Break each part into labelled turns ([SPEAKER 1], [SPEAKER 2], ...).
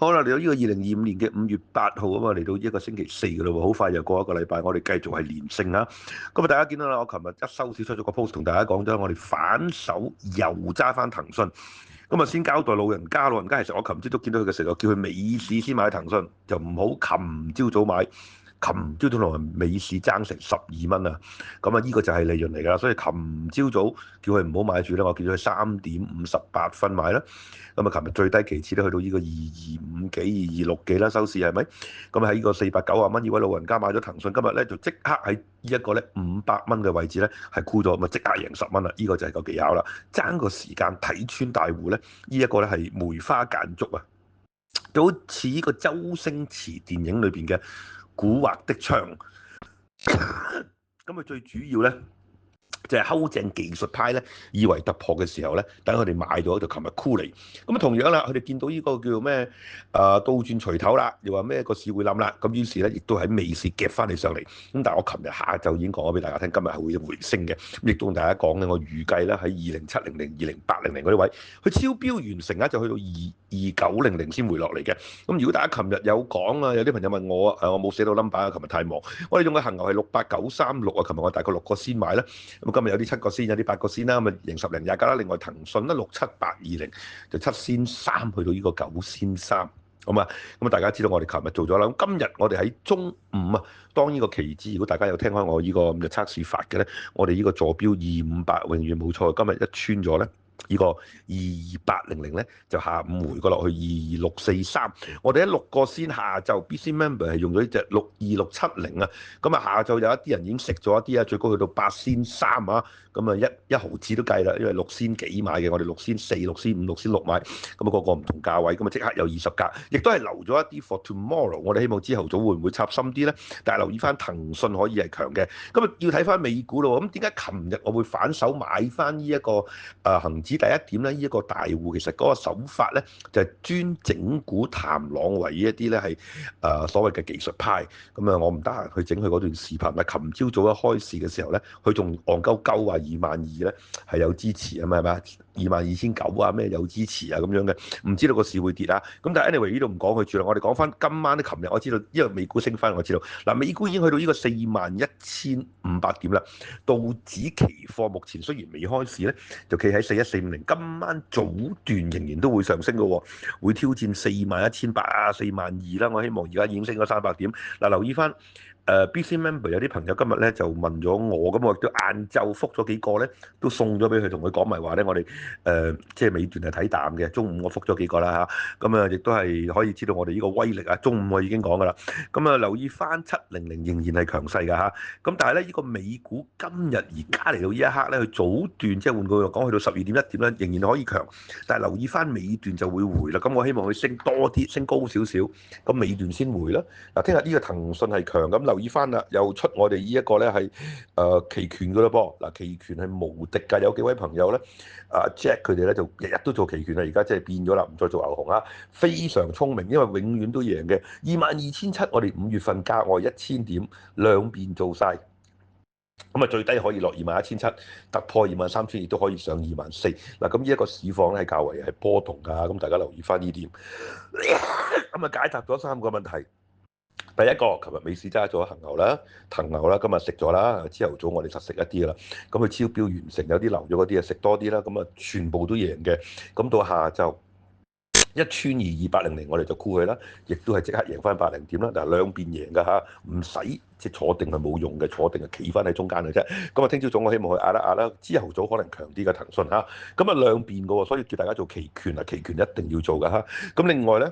[SPEAKER 1] 好啦，嚟到呢個2025年嘅5月8號啊嘛，嚟到呢一個星期四噶啦喎，好快又過一個禮拜，我哋繼續係連勝啊！咁啊，大家見到啦，我琴日一收市出咗個 post 同大家講咗，我哋反手又揸翻騰訊。咁啊，先交代老人家，老人家其實我琴朝都見到佢嘅時候，叫佢尾市先買騰訊，就唔好琴朝早買。琴朝早同埋尾市爭成12蚊啊！咁啊，呢個就係利潤嚟㗎啦，所以琴朝早叫佢唔好買住啦，我叫咗佢3點58分買啦。咁啊，琴日最低期次都去到呢個22.5幾、22.6幾啦，收市係咪？咁喺呢個490蚊，呢位老人家買咗騰訊，今日咧就即刻喺呢一個咧500蚊嘅位置咧係沽咗，咁啊即刻贏10蚊啦！呢個就係個技巧啦，爭個時間睇穿大戶咧，呢一個咧係梅花間竹啊！就好似呢個周星馳電影裏邊嘅古惑的槍，咁啊最主要咧。就係睺正技術派咧，以為突破嘅時候咧，等佢哋買咗就琴日沽嚟。咁啊同樣啦，佢哋見到呢個叫做咩倒轉錘頭啦，又話咩個市會冧啦，咁於是咧亦都喺尾市夾翻你上嚟。咁但係我琴日下晝已經講咗俾大家聽，今日係會回升嘅。咁亦都同大家講咧，我預計咧喺20700、20800嗰啲位，佢超標完成啊，就去到22900先回落嚟嘅。咁如果大家琴日有講啊，有啲朋友問我我冇寫到 number 啊，琴日太忙。我哋用嘅恆牛係68936啊，琴日我大概6個先買啦。咁今日有啲7個先，有啲8個先啦，咁啊贏10零廿價啦。另外騰訊咧67820就7仙3去到呢個9仙3，咁啊，大家知道我哋琴日做咗啦。咁今日我哋喺中午啊，當呢個期指，如果大家有聽開我呢個咁嘅測試法嘅咧，我哋呢個坐標258永遠冇錯，今日一穿咗咧。呢個22800咧就下午回過落去22643，我哋喺6個先下晝 BC Member 係用咗呢隻62670啊，咁啊下晝有一啲人已經食咗一啲啊，最高去到8仙3啊，咁啊一毫子都計啦，因為6仙幾買嘅，我哋6仙4、6仙5、6仙6買，咁啊個個唔同價位，咁啊即刻有20格，亦都係留咗一啲 for tomorrow，我哋希望之後早會唔會插深啲咧？但係留意翻騰訊可以係強嘅，咁啊要睇翻美股咯，咁點解琴日我會反手買翻呢一個恆指？第一點咧，呢一個大戶其實嗰個手法咧，就係專整股譚朗為一啲咧係所謂嘅技術派。咁啊，我唔得閒去整佢嗰段視頻啊。琴朝早一開市嘅時候咧，佢仲戇鳩鳩話22000咧係有支持啊嘛，係咪？22900啊咩有支持啊咁樣嘅，唔知道個市會跌啊。咁但係 anyway 呢度唔講佢住啦，我哋講翻今晚咧，琴日我知道因為美股升翻，我知道嗱美股已經去到呢個41500點啦。道指期貨目前雖然未開市咧，就企喺41450。今晚早段仍然都會上升嘅喎，會挑戰41800啊、42000啦。我希望而家已經升咗300點。嗱，留意翻。BC Member 有啲朋友今日咧就問咗我，咁我亦都晏晝覆咗幾個咧，都送咗俾佢，同佢講埋話咧，我哋即係尾段係睇淡嘅，中午我覆咗幾個啦嚇，咁啊亦都係可以知道我哋呢個威力啊，中午我已經講噶啦，咁啊留意翻700仍然係強勢㗎嚇，咁但係咧呢個美股今日而家嚟到呢一刻咧，佢早段即係換句話講，去到12.1點咧，仍然可以強，但係留意翻尾段就會回啦，咁我希望佢升多啲，升高少少，咁尾段先回啦。嗱，聽日呢個騰訊係強咁。留意翻啦，又出我哋呢一個咧係期權噶啦噃，嗱期權係無敵㗎，有幾位朋友咧Jack 佢哋咧就日日都做期權啦，而家即係變咗啦，唔再做牛熊啊，非常聰明，因為永遠都贏嘅。22700我哋5月份價外1000點兩邊做晒。咁啊最低可以落21700，突破23000亦都可以上24000。嗱咁呢一個市況咧係較為係波動㗎，咁大家留意翻呢點。咁啊解答咗3個問題。第一個，琴日美市揸咗恆牛啦、騰牛啦，今日食咗啦。朝頭早我哋實食一啲啦，咁佢超標完成，有啲留咗嗰啲啊，食多啲啦。咁啊，全部都贏嘅。咁到下晝一穿22800，我哋就沽佢啦，亦都係即刻贏翻80點啦。嗱，兩邊贏㗎嚇，唔使即係坐定係冇用嘅，坐定係企翻喺中間嘅啫。咁啊，聽朝早我希望佢壓一壓啦，朝頭早可能強啲嘅騰訊嚇。咁啊兩邊嘅喎，所以叫大家做期權啊，期權一定要做㗎嚇。咁另外咧。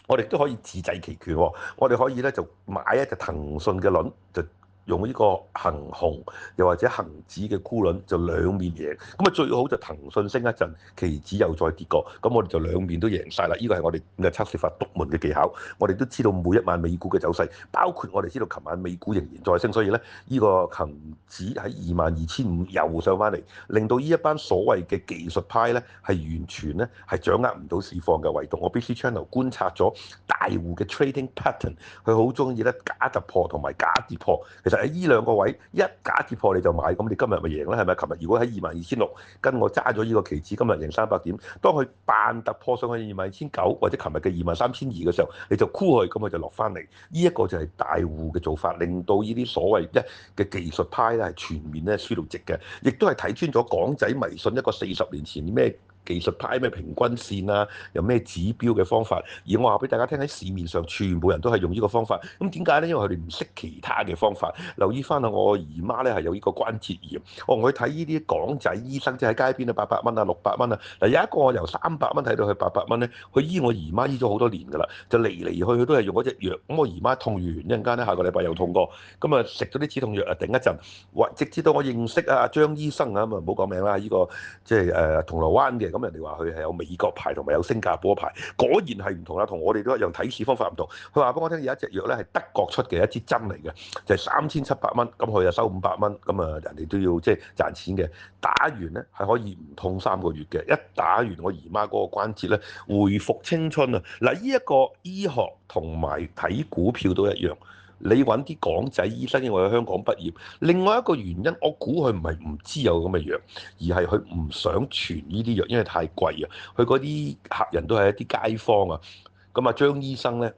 [SPEAKER 1] 我哋都可以自製期權喎，我哋可以咧就買一隻騰訊嘅輪，就用呢個恆紅又或者恆指嘅沽輪，就兩面贏。咁啊最好就騰訊升一陣，期指又再跌過，咁我哋就兩面都贏晒啦。呢個係我哋嘅測試法獨門嘅技巧。我哋都知道每一晚美股嘅走勢，包括我哋知道琴晚美股仍然再升，所以咧呢個恆指喺22500又上翻嚟，令到呢一班所謂嘅技術派咧係完全咧係掌握唔到市況嘅。唯獨我 BC Channel 觀察咗大戶嘅 trading pattern，佢好中意咧假突破同埋假跌破。其其實喺呢兩個位一假跌破你就買，咁你今日咪贏啦，係咪？琴日如果喺22,600跟我揸咗呢個期指，今日贏300點。當佢扮突破上去22,900或者琴日嘅23,200嘅時候，你就沽佢，咁佢就落翻嚟。呢一個就係大戶嘅做法，令到呢啲所謂嘅技術派咧係全面咧輸到直嘅，亦都係睇穿咗港仔迷信一個40年前咩技術派咩平均線啊，有咩指標嘅方法。而我話俾大家聽，喺市面上全部人都係用呢個方法。咁點解呢？因為佢哋唔識其他嘅方法。留意翻啊，我姨媽咧係有呢個關節炎，我同佢睇呢啲港仔醫生，即係喺街邊啊，800蚊啊，600蚊啊。嗱，有一個我由300蚊睇到去800蚊咧，佢醫我姨媽醫咗好多年㗎啦，就嚟嚟去去都係用嗰隻藥。咁我姨媽痛完一陣間咧，下個禮拜又痛過，咁啊食咗啲止痛藥啊頂一陣，直至到我認識啊張醫生啊，咁啊唔好講名啦，呢個即係銅鑼灣嘅。咁人哋話佢係有美國牌同埋有新加坡牌，果然係唔同啦，同我哋都一樣睇市方法唔同。佢話俾我聽有一隻藥咧係德國出嘅一支針嚟嘅，就係3700蚊，咁佢就收500蚊，咁啊人哋都要即係賺錢嘅。打完咧係可以唔痛3個月嘅，一打完我姨媽嗰個關節咧回復青春啊！嗱，呢一個醫學同埋睇股票都一樣。你揾啲港仔醫生，因為喺香港畢業。另外一個原因，我估佢唔係唔知有咁嘅藥，而係佢唔想傳呢啲藥，因為太貴啊。佢嗰啲客人都係一啲街坊啊。咁啊，張醫生咧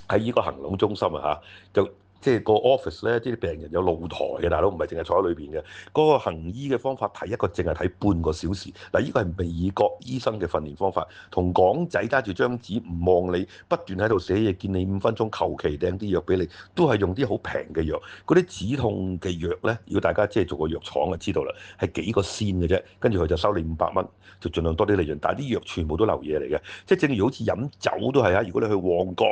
[SPEAKER 1] 喺呢個恒隆中心啊嚇，就即係個 office 咧，啲病人有露台嘅，大佬唔係淨係坐喺裏邊嘅。嗰個行醫嘅方法睇一個淨係睇半個小時。嗱，呢個係美國醫生嘅訓練方法，同港仔揸住張紙唔望你，不斷喺度寫嘢，見你5分鐘，求其掟啲藥俾你，都係用啲好平嘅藥。嗰啲止痛嘅藥咧，如果大家即係做過藥廠就知道啦，係幾個仙嘅啫，跟住佢就收你500蚊，就盡量多啲利潤。但係啲藥全部都流嘢嚟嘅，即係正如好似飲酒都係啊。如果你去旺角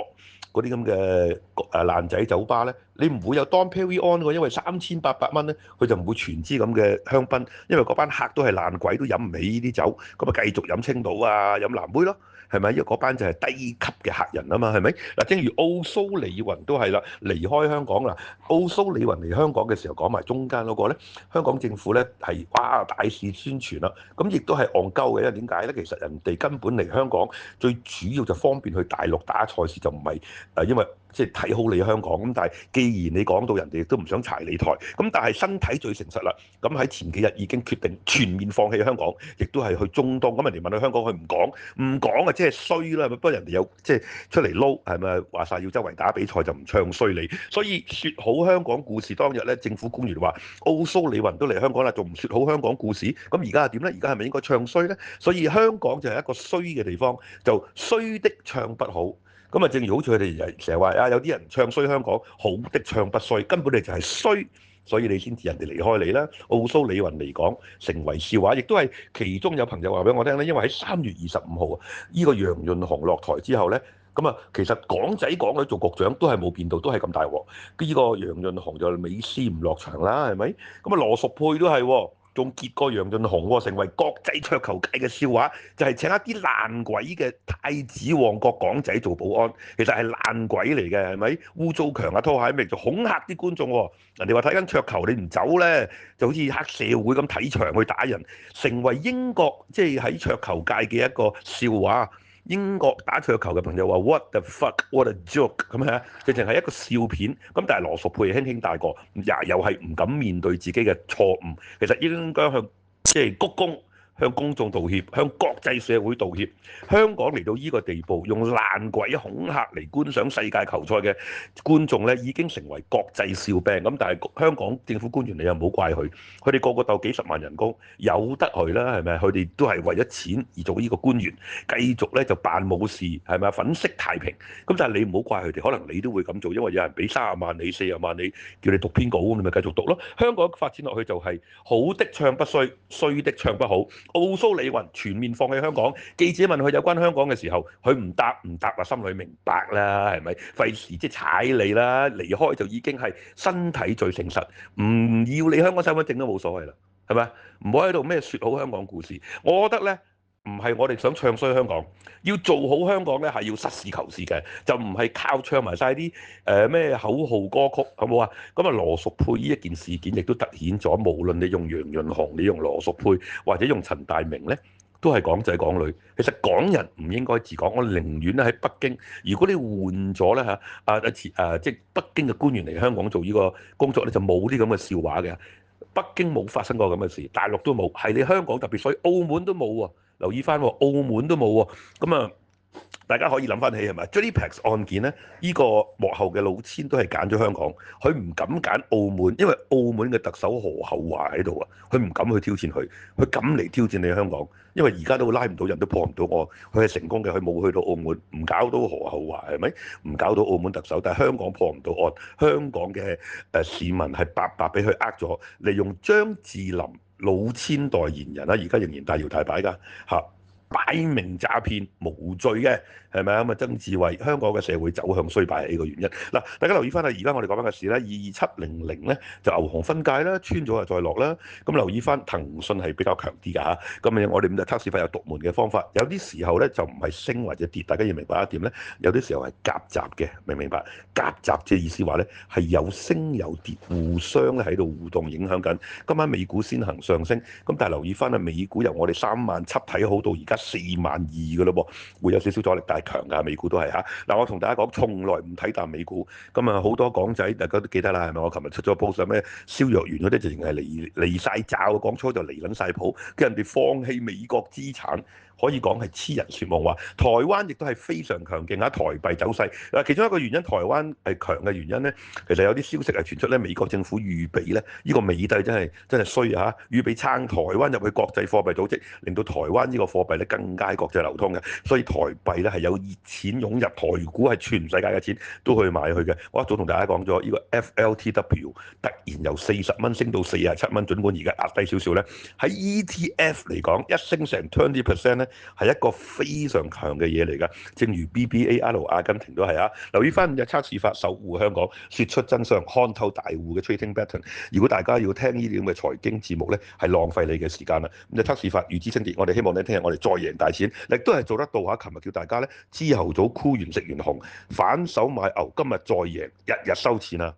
[SPEAKER 1] 嗰啲咁嘅爛仔酒吧咧，你唔會有 Dom Perignon 嘅，因為3800蚊咧，佢就唔會全支咁嘅香檳，因為嗰班客都係爛鬼，都飲唔起呢啲酒，咁啊繼續飲青島啊，飲藍妹咯，係咪？因為嗰班就係低級嘅客人啊嘛，係咪？嗱，正如奧蘇利雲都係啦，離開香港啦，奧蘇利雲嚟香港嘅時候講埋中間嗰個咧，香港政府咧係哇大肆宣傳啦，咁亦都係戇鳩嘅，因為點解咧？其實人哋根本嚟香港最主要就方便去大陸打賽事，就唔係因為即係睇好你香港咁。但係既然你講到人哋都唔想柴你台，咁但係身體最誠實啦。咁喺前幾日已經決定全面放棄香港，亦都係去中東。咁人哋問佢香港，佢唔講啊，即係衰啦。不過人哋有即係出嚟撈，係咪話晒要周圍打比賽就唔唱衰你？所以説好香港故事當日咧，政府官員話奧蘇利雲都嚟香港啦，仲唔説好香港故事？咁而家係點咧？而家係咪應該唱衰咧？所以香港就係一個衰嘅地方，就衰的唱不好。咁啊，正如好似佢哋成日話啊，有啲人唱衰香港，好的唱不衰，根本你就係衰，所以你先至人哋離開你啦。奧蘇利雲嚟講成為笑話，亦都係其中有朋友話俾我聽咧，因為喺3月25號呢個楊潤雄落台之後咧，咁啊，其實港仔港女做局長都係冇變到，都係咁大鑊。呢個楊潤雄就美斯唔落場啦，係咪？咁啊，羅淑佩都係喎。仲結過楊潤雄喎，成為國際桌球界嘅笑話，就係請一啲爛鬼嘅太子旺角港仔做保安，其實係爛鬼嚟嘅，係咪？污糟強啊，拖鞋味，就恐嚇啲觀眾喎。人哋話睇緊桌球，你唔走咧，就好似黑社會咁睇場去打人，成為英國即係喺桌球界嘅一個笑話。英國打桌球嘅朋友話 What the fuck, what a joke 咁樣，直情係一個笑片。咁但係羅淑佩輕輕帶過，又係唔敢面對自己嘅錯誤。其實應該向即係鞠躬，向公眾道歉，向國際社會道歉。香港嚟到呢個地步，用爛鬼恐嚇嚟觀賞世界球賽嘅觀眾咧，已經成為國際笑柄。咁但係香港政府官員你又唔好怪佢，佢哋個個鬥幾十萬人工，有得佢啦，係咪？佢哋都係為咗錢而做呢個官員，繼續咧就扮冇事，係咪？粉飾太平。咁但係你唔好怪佢哋，可能你都會咁做，因為有人俾30萬你、40萬你，叫你讀篇稿，咁你咪繼續讀咯。香港發展落去就係好的唱不衰，衰的唱不好。奧蘇利雲全面放棄香港，記者問佢有關香港嘅時候，佢唔答，話心裏明白啦，係咪？費事即係踩你啦，離開就已經係身體最誠實，唔要你香港身份證都冇所謂啦，係咪？唔好喺度咩説好香港故事，我覺得呢。唔係我哋想唱衰香港，要做好香港咧係要實事求是嘅，就唔係靠唱埋晒啲咩口號歌曲，好冇啊？咁啊羅淑佩呢一件事件亦都突顯咗，無論你用楊潤雄、你用羅淑佩或者用陳大明咧，都係港仔港女。其實港人唔應該治港，我寧願咧喺北京。如果你換咗咧嚇即係北京嘅官員嚟香港做呢個工作咧，就冇啲咁嘅笑話嘅。北京冇發生過咁嘅事，大陸都冇，係你香港特別，所以澳門都冇喎。留意翻喎，澳門都冇喎。咁啊，大家可以諗翻起係咪 JPEX 案件咧？呢個幕後嘅老千都係揀咗香港，佢唔敢揀澳門，因為澳門嘅特首何厚華喺度啊，佢唔敢去挑戰佢，佢敢嚟挑戰你香港，因為而家都拉唔到人，都破唔到我，佢係成功嘅，佢冇去到澳門，唔搞到何厚華係咪？唔搞到澳門特首，但係香港破唔到案，香港嘅市民係白白俾佢呃咗，利用張智霖老千代言人啦，而家仍然大搖大擺㗎嚇。擺明詐騙無罪嘅，係咪啊？咁啊，曾志偉，香港嘅社會走向衰敗係呢個原因。嗱，大家留意翻啊，而家我哋講翻嘅事咧，22700咧就牛熊分界啦，穿咗就再落啦。咁留意翻騰訊係比較強啲㗎嚇。咁我哋五日測試法有獨門嘅方法，有啲時候咧就唔係升或者跌，大家要明白一點咧，有啲時候係夾雜嘅，明唔明白？夾雜即係意思話咧係有升有跌，互相咧喺度互動影響緊。今晚美股先行上升，咁但係留意翻啊，美股由我哋37000睇好到而家42000嘅咯噃，會有少少阻力，但係強㗎，美股都係嚇。嗱，我同大家講，從來唔睇淡美股。咁啊，好多港仔大家都記得啦，係咪？我琴日出咗 post 咩蕭若元嗰啲，就淨係離曬爪，講粗就離撚晒譜，叫人哋放棄美國資產。可以講係痴人說夢話，台灣亦都係非常強勁啊！台幣走勢嗱，其中一個原因，台灣係強嘅原因咧，其實有啲消息係傳出咧，美國政府預備咧，呢個美帝真係衰啊！預備撐台灣入去國際貨幣組織，令到台灣呢個貨幣咧更加國際流通嘅，所以台幣咧係有熱錢湧入，台股係全世界嘅錢都去買去嘅。我一早同大家講咗，呢個 FLTW 突然由40蚊升到47蚊，儘管而家壓低少少咧，喺 ETF 嚟講一升成20%咧。係一個非常強嘅嘢嚟㗎，正如 BBAL 阿根廷都係啊。留意翻5日測試法，守護香港，説出真相，看透大戶嘅 trading pattern。如果大家要聽呢啲咁嘅財經節目咧，係浪費你嘅時間啦。5日測試法預知升跌，我哋希望咧聽日我哋再贏大錢，亦都係做得到嚇。琴日叫大家咧朝頭早沽完食完紅，反手買牛，今日再贏，日日收錢啊！